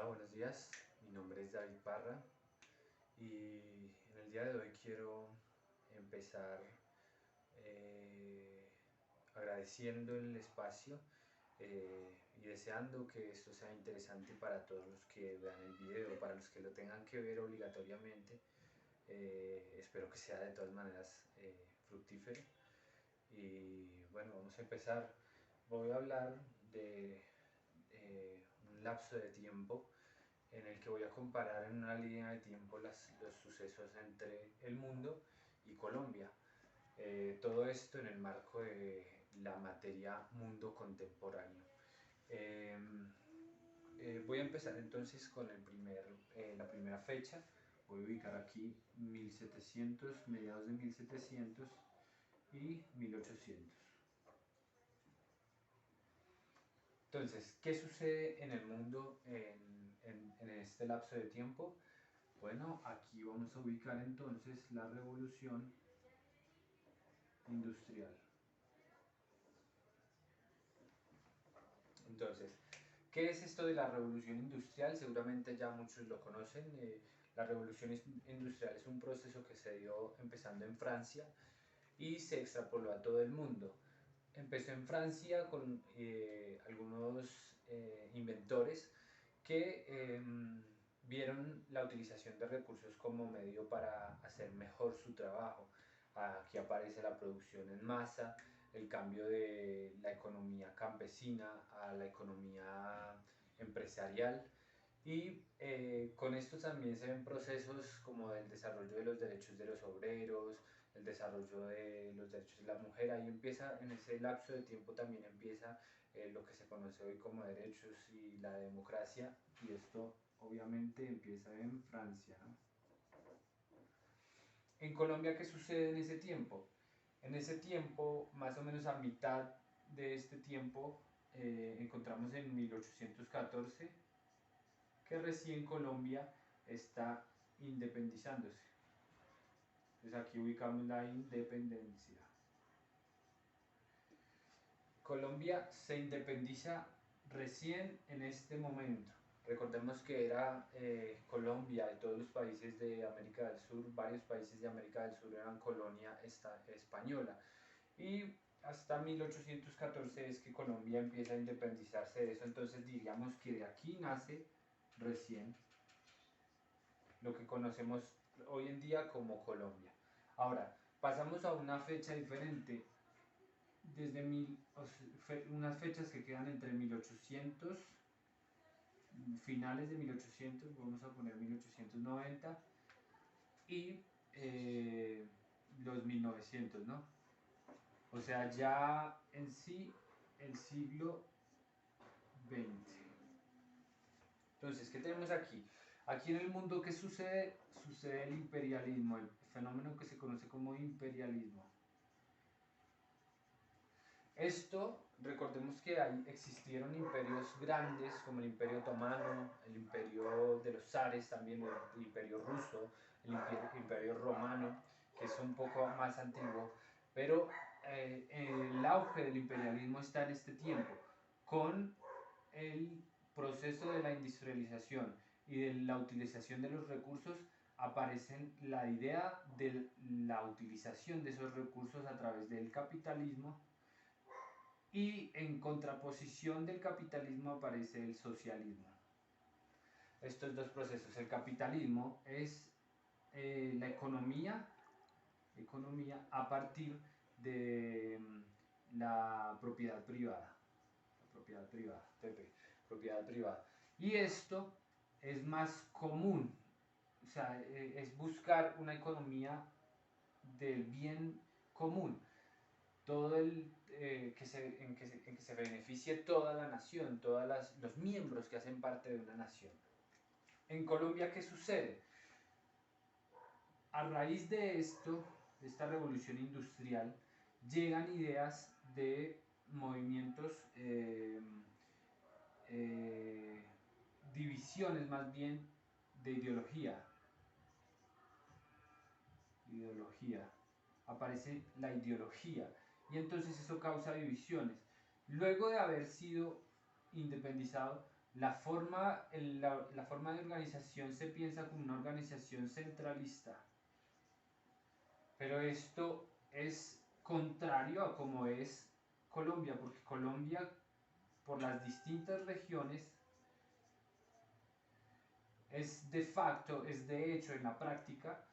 buenos días. Mi nombre es David Parra y en el día de hoy quiero empezar eh, agradeciendo el espacio y deseando que esto sea interesante para todos los que vean el video, para los que lo tengan que ver obligatoriamente. Espero que sea de todas maneras fructífero. Y bueno, vamos a empezar. Voy a hablar de un lapso de tiempo en el que voy a comparar en una línea de tiempo los sucesos entre el mundo y Colombia. Todo esto en el marco de la materia mundo contemporáneo. Eh, Voy a empezar entonces con la primera fecha. Voy a ubicar aquí 1700, mediados de 1700 y 1800. Entonces, ¿qué sucede en el mundo en este lapso de tiempo? Bueno, aquí vamos a ubicar entonces la revolución industrial. Entonces, ¿qué es esto de la revolución industrial? Seguramente ya muchos lo conocen. La revolución industrial es un proceso que se dio empezando en Francia y se extrapoló a todo el mundo. Empezó en Francia con algunos inventores que vieron la utilización de recursos como medio para hacer mejor su trabajo. Aquí aparece la producción en masa, el cambio de la economía campesina a la economía empresarial, y con esto también se ven procesos como el desarrollo de los derechos de los obreros, el desarrollo de los derechos de la mujer. Ahí empieza, en ese lapso de tiempo también empieza lo que se conoce hoy como derechos y la democracia, y esto obviamente empieza en Francia, ¿no? En Colombia, ¿qué sucede en ese tiempo? En ese tiempo, más o menos a mitad de este tiempo, encontramos en 1814 que recién Colombia está independizándose. Entonces aquí ubicamos la independencia. Colombia se independiza recién en este momento. Recordemos que era Colombia y todos los países de América del Sur, varios países de América del Sur eran colonia española. Y hasta 1814 es que Colombia empieza a independizarse de eso. Entonces diríamos que de aquí nace recién lo que conocemos hoy en día como Colombia. Ahora, pasamos a una fecha diferente, unas fechas que quedan entre 1800, finales de 1800, vamos a poner 1890, y los 1900, ¿no? O sea, ya en sí el siglo XX. Entonces, ¿qué tenemos aquí? Aquí en el mundo, ¿qué sucede? Sucede el imperialismo, el fenómeno que se conoce como imperialismo. Esto, recordemos que existieron imperios grandes como el Imperio Otomano, el Imperio de los Zares, también el Imperio Ruso, el Imperio Romano, que es un poco más antiguo, pero el auge del imperialismo está en este tiempo, con el proceso de la industrialización y de la utilización de los recursos. Aparece la idea de la utilización de esos recursos a través del capitalismo, y en contraposición del capitalismo aparece el socialismo. Estos dos procesos, el capitalismo es la economía a partir de la propiedad privada, propiedad privada. Y esto es más común, o sea, es buscar una economía del bien común, todo en que se beneficie toda la nación, todos los miembros que hacen parte de una nación. En Colombia, ¿qué sucede? A raíz de esto, de esta revolución industrial, llegan ideas de movimientos, divisiones más bien de ideología. Aparece la ideología, y entonces eso causa divisiones. Luego de haber sido independizado, la forma de organización se piensa como una organización centralista, pero esto es contrario a como es Colombia, porque Colombia, por las distintas regiones, es de facto, es de hecho en la práctica,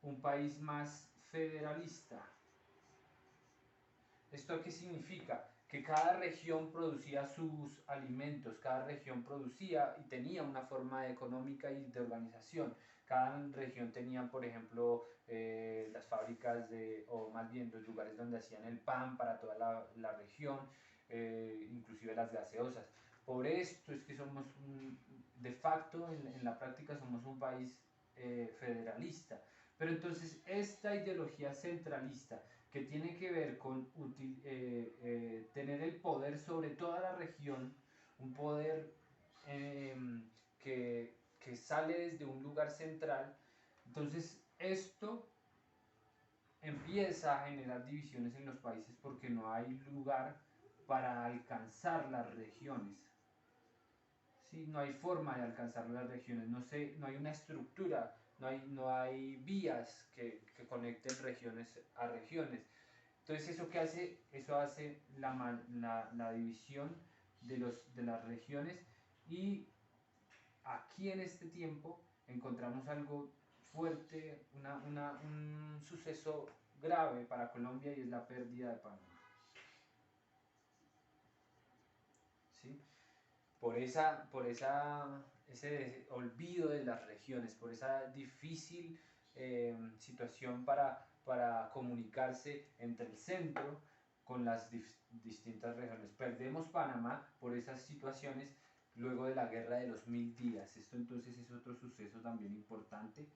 un país más federalista. ¿Esto qué significa? Que cada región producía sus alimentos, cada región producía y tenía una forma económica y de organización. Cada región tenía, por ejemplo, las fábricas o más bien los lugares donde hacían el pan para toda la región, inclusive las gaseosas. Por esto es que somos, de facto, en la práctica somos un país federalista. Pero entonces esta ideología centralista que tiene que ver con tener el poder sobre toda la región, un poder eh, que sale desde un lugar central, entonces esto empieza a generar divisiones en los países porque no hay lugar para alcanzar las regiones. ¿Sí? No hay forma de alcanzar las regiones, no hay una estructura, no hay vías que conecten regiones a regiones. Entonces, ¿eso qué hace? Eso hace la división de las regiones, y aquí en este tiempo encontramos algo fuerte, un suceso grave para Colombia, y es la pérdida de Panamá. ¿Sí? Ese olvido de las regiones, por esa difícil situación para comunicarse entre el centro con las distintas regiones. Perdemos Panamá por esas situaciones luego de la Guerra de los 1000 días. Esto entonces es otro suceso también importante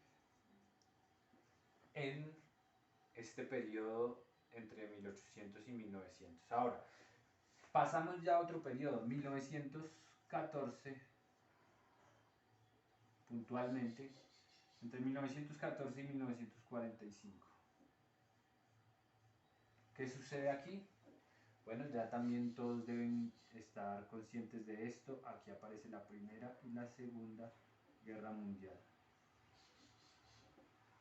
en este periodo entre 1800 y 1900. Ahora, pasamos ya a otro periodo, 1914, puntualmente, entre 1914 y 1945. ¿Qué sucede aquí? Bueno, ya también todos deben estar conscientes de esto. Aquí aparece la Primera y la Segunda Guerra Mundial.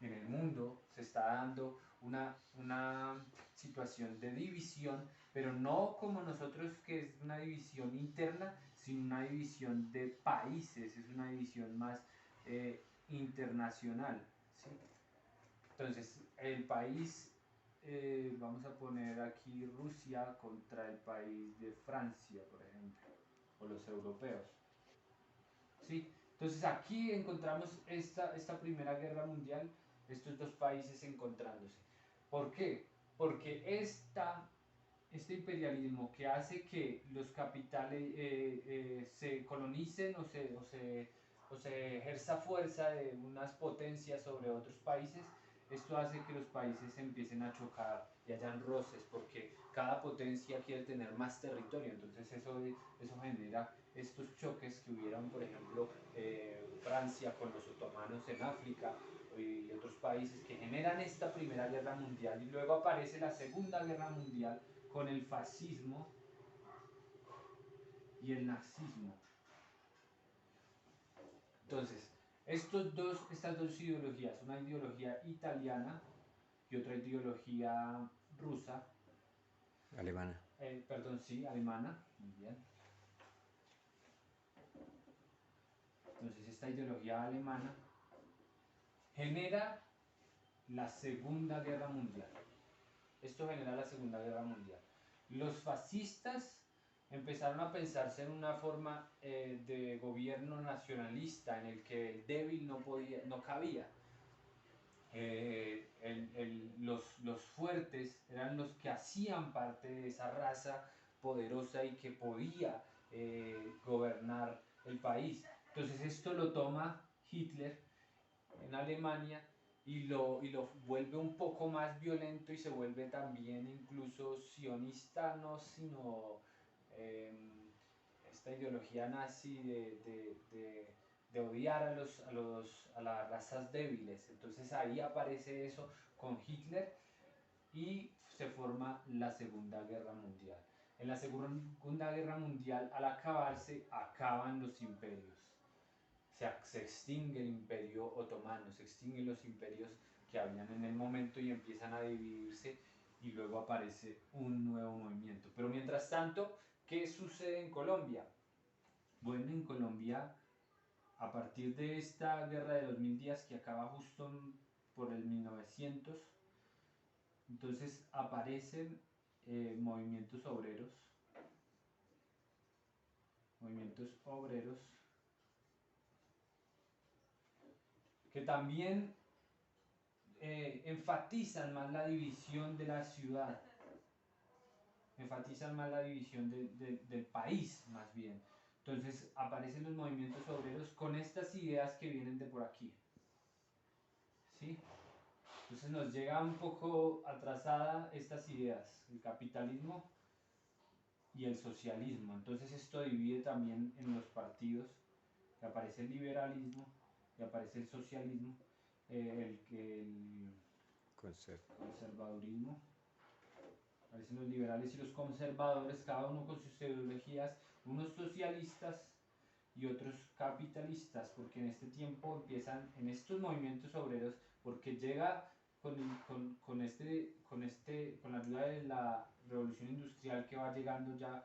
En el mundo se está dando una situación de división, pero no como nosotros, que es una división interna, sino una división de países, es una división más internacional. ¿Sí? Entonces, el país, vamos a poner aquí Rusia contra el país de Francia, por ejemplo, o los europeos. ¿Sí? Entonces aquí encontramos esta Primera Guerra Mundial, estos dos países encontrándose. ¿Por qué? Porque este imperialismo que hace que los capitales se colonicen o se ejerza fuerza de unas potencias sobre otros países, esto hace que los países empiecen a chocar y hayan roces, porque cada potencia quiere tener más territorio. Entonces eso genera estos choques que hubieron, por ejemplo, Francia con los otomanos en África y otros países, que generan esta Primera Guerra Mundial, y luego aparece la Segunda Guerra Mundial con el fascismo y el nazismo. Entonces, estas dos ideologías, una ideología italiana y otra ideología rusa, Alemana. perdón, sí, alemana, muy bien. Entonces, esta ideología alemana genera la Segunda Guerra Mundial. Esto genera la Segunda Guerra Mundial. Los fascistas empezaron a pensarse en una forma de gobierno nacionalista en el que el débil no cabía. Los fuertes eran los que hacían parte de esa raza poderosa y que podía gobernar el país. Entonces esto lo toma Hitler en Alemania y lo vuelve un poco más violento, y se vuelve también incluso sionista, no sino eh, esta ideología nazi de odiar a las razas débiles. Entonces ahí aparece eso con Hitler y se forma la Segunda Guerra Mundial. En la Segunda Guerra Mundial, al acabarse, acaban los imperios. Se extingue el imperio otomano, se extinguen los imperios que habían en el momento y empiezan a dividirse y luego aparece un nuevo movimiento. Pero mientras tanto, ¿qué sucede en Colombia? Bueno, en Colombia, a partir de esta guerra de los 1000 días que acaba justo por el 1900, entonces aparecen movimientos obreros que también enfatizan más la división de la ciudad, enfatizan más la división del país más bien. Entonces aparecen los movimientos obreros con estas ideas que vienen de por aquí, ¿sí? Entonces nos llega un poco atrasada estas ideas, el capitalismo y el socialismo. Entonces esto divide también en los partidos, que aparece el liberalismo y aparece el socialismo, el conservadurismo. Aparecen los liberales y los conservadores, cada uno con sus ideologías, unos socialistas y otros capitalistas, porque en este tiempo empiezan, en estos movimientos obreros, porque llega con la ayuda de la revolución industrial que va llegando ya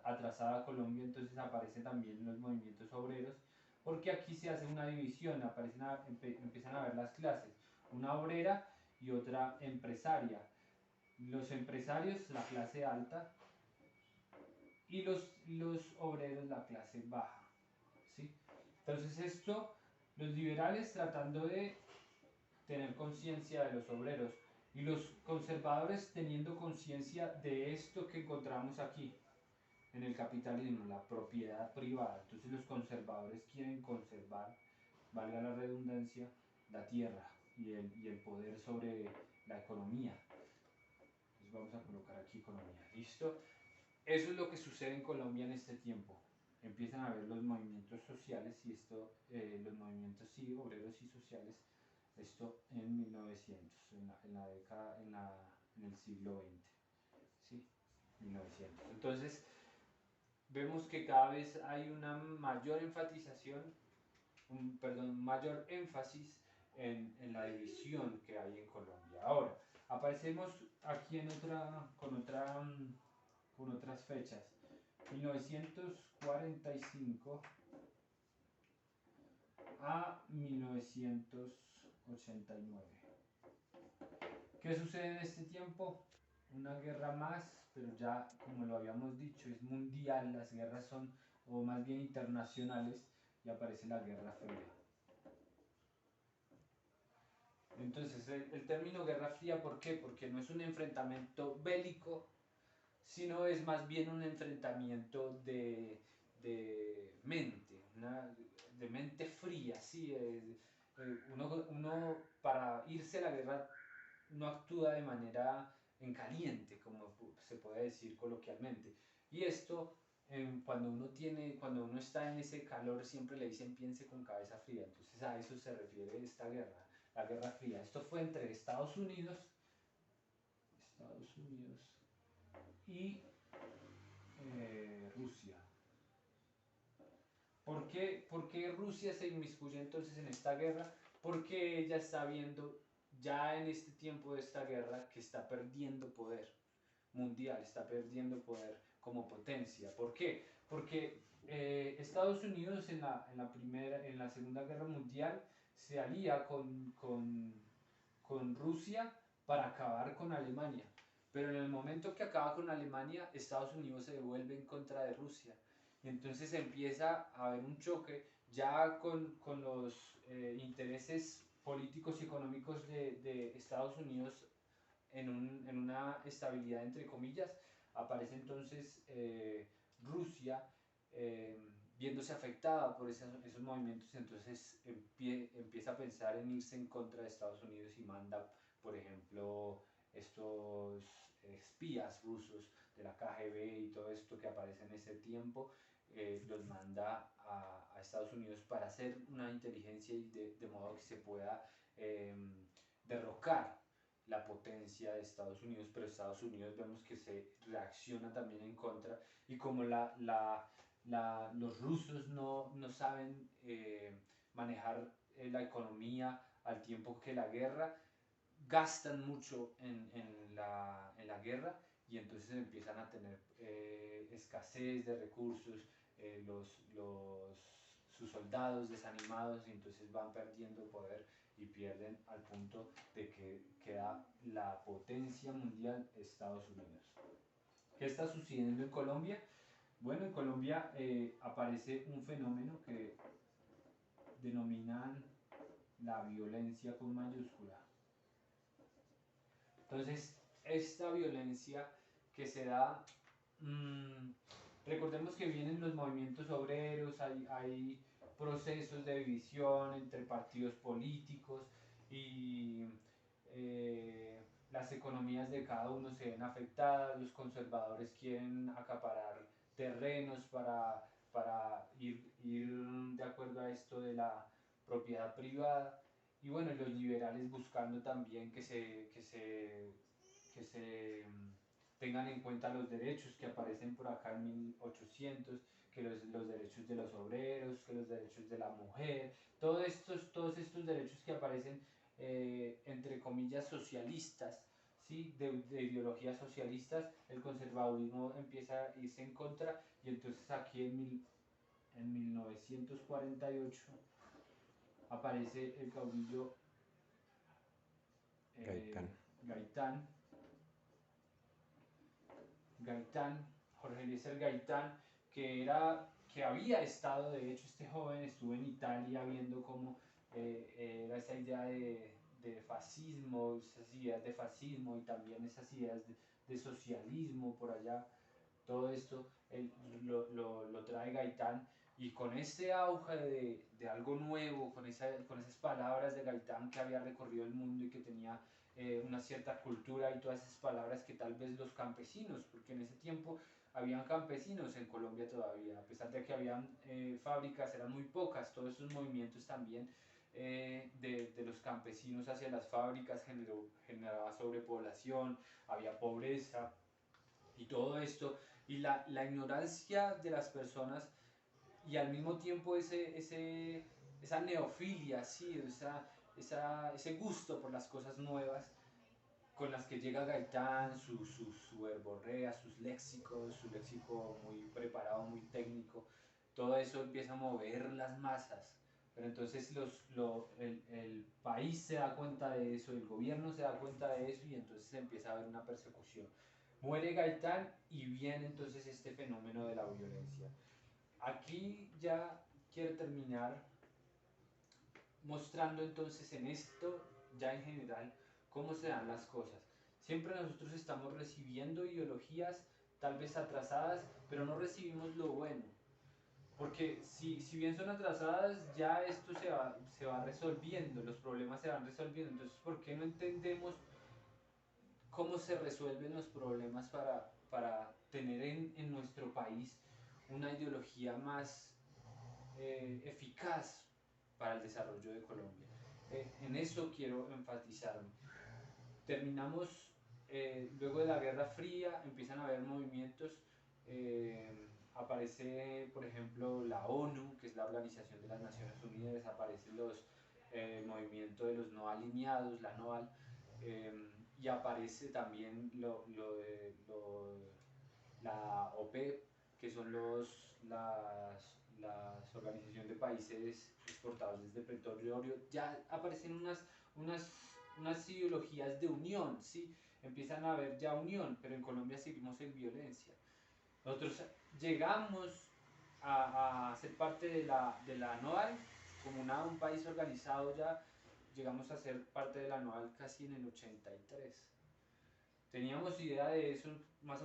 atrasada a Colombia, entonces aparecen también los movimientos obreros, porque aquí se hace una división, empiezan a ver las clases, una obrera y otra empresaria. Los empresarios, la clase alta, y los obreros, la clase baja, ¿sí? Entonces esto, los liberales tratando de tener conciencia de los obreros y los conservadores teniendo conciencia de esto que encontramos aquí en el capitalismo, la propiedad privada. Entonces los conservadores quieren conservar, valga la redundancia, la tierra y el poder sobre la economía. Entonces vamos a colocar aquí economía, ¿listo? Eso es lo que sucede en Colombia en este tiempo. Empiezan a ver los movimientos sociales y los movimientos obreros y sociales, esto en 1900, en el siglo XX, ¿sí? 1900. Entonces, vemos que cada vez hay una mayor mayor énfasis en la división que hay en Colombia. Ahora, aparecemos aquí con otras fechas. 1945 a 1989. ¿Qué sucede en este tiempo? Una guerra más, pero ya como lo habíamos dicho, es mundial, las guerras son, o más bien internacionales, y aparece la Guerra Fría. Entonces, el término Guerra Fría, ¿por qué? Porque no es un enfrentamiento bélico, sino es más bien un enfrentamiento de mente, de mente fría, ¿sí? Uno para irse a la guerra no actúa de manera en caliente, como se puede decir coloquialmente. Y esto, cuando uno está en ese calor, siempre le dicen piense con cabeza fría. Entonces a eso se refiere esta guerra, la Guerra Fría. Esto fue entre Estados Unidos y Rusia. ¿Por qué Rusia se inmiscuye entonces en esta guerra? Porque ella está viendo ya en este tiempo de esta guerra que está perdiendo poder mundial, está perdiendo poder como potencia. ¿Por qué? Porque Estados Unidos en la Segunda Guerra Mundial se alía con Rusia para acabar con Alemania. Pero en el momento que acaba con Alemania, Estados Unidos se vuelve en contra de Rusia. Y entonces empieza a haber un choque ya con los intereses políticos y económicos de Estados Unidos en una estabilidad entre comillas. Aparece entonces Rusia viéndose afectada por esos movimientos, entonces empieza a pensar en irse en contra de Estados Unidos y manda, por ejemplo, estos espías rusos de la KGB y todo esto que aparece en ese tiempo, los manda a Estados Unidos para hacer una inteligencia y de modo que se pueda derrocar la potencia de Estados Unidos, pero Estados Unidos vemos que se reacciona también en contra, y como los rusos no saben manejar la economía al tiempo que la guerra, gastan mucho en la guerra, y entonces empiezan a tener escasez de recursos, sus soldados desanimados, y entonces van perdiendo poder y pierden al punto de que queda la potencia mundial Estados Unidos. ¿Qué está sucediendo en Colombia? Bueno, en Colombia aparece un fenómeno que denominan la violencia con mayúscula. Entonces, esta violencia que se da, recordemos que vienen los movimientos obreros, hay procesos de división entre partidos políticos, y las economías de cada uno se ven afectadas. Los conservadores quieren acaparar terrenos para ir de acuerdo a esto de la propiedad privada, y bueno, los liberales buscando también que se tengan en cuenta los derechos que aparecen por acá en 1800, que los derechos de los obreros, que los derechos de la mujer, todos estos derechos que aparecen entre comillas socialistas, ¿sí? de ideologías socialistas. El conservadurismo empieza a irse en contra, y entonces aquí en 1948 aparece el caudillo Gaitán, Jorge Eliezer Gaitán, que había estado, de hecho este joven estuvo en Italia viendo cómo era esa idea de fascismo, esas ideas de fascismo, y también esas ideas de socialismo por allá. Todo esto lo trae Gaitán, y con ese auge de algo nuevo, con esas palabras de Gaitán, que había recorrido el mundo y que tenía una cierta cultura, y todas esas palabras que tal vez los campesinos, porque en ese tiempo habían campesinos en Colombia todavía, a pesar de que habían fábricas, eran muy pocas. Todos esos movimientos también de los campesinos hacia las fábricas generaba sobrepoblación, había pobreza, y todo esto, y la ignorancia de las personas, y al mismo tiempo esa neofilia, ¿sí? Ese gusto por las cosas nuevas con las que llega Gaitán, su verborrea, sus léxicos, su léxico muy preparado, muy técnico. Todo eso empieza a mover las masas, pero entonces el país se da cuenta de eso, el gobierno se da cuenta de eso, y entonces empieza a haber una persecución. Muere Gaitán y viene entonces este fenómeno de la violencia. Aquí ya quiero terminar mostrando entonces en esto, ya en general, cómo se dan las cosas. Siempre nosotros estamos recibiendo ideologías tal vez atrasadas, pero no recibimos lo bueno. Porque si bien son atrasadas, ya esto se va resolviendo, los problemas se van resolviendo. Entonces, ¿por qué no entendemos cómo se resuelven los problemas para tener en nuestro país una ideología más eficaz para el desarrollo de Colombia? En eso quiero enfatizarme. Terminamos, luego de la Guerra Fría, empiezan a haber movimientos, aparece por ejemplo la ONU, que es la Organización de las Naciones Unidas, aparece el movimiento de los no alineados, la NOAL, y aparece también la OPEP, que son las organizaciones de países exportadores de petróleo. Ya aparecen unas ideologías de unión, ¿sí? Empiezan a haber ya unión, pero en Colombia seguimos en violencia. Nosotros llegamos a ser parte de la NOAL, como un país organizado ya, llegamos a ser parte de la NOAL casi en el 83. Teníamos idea de eso más o menos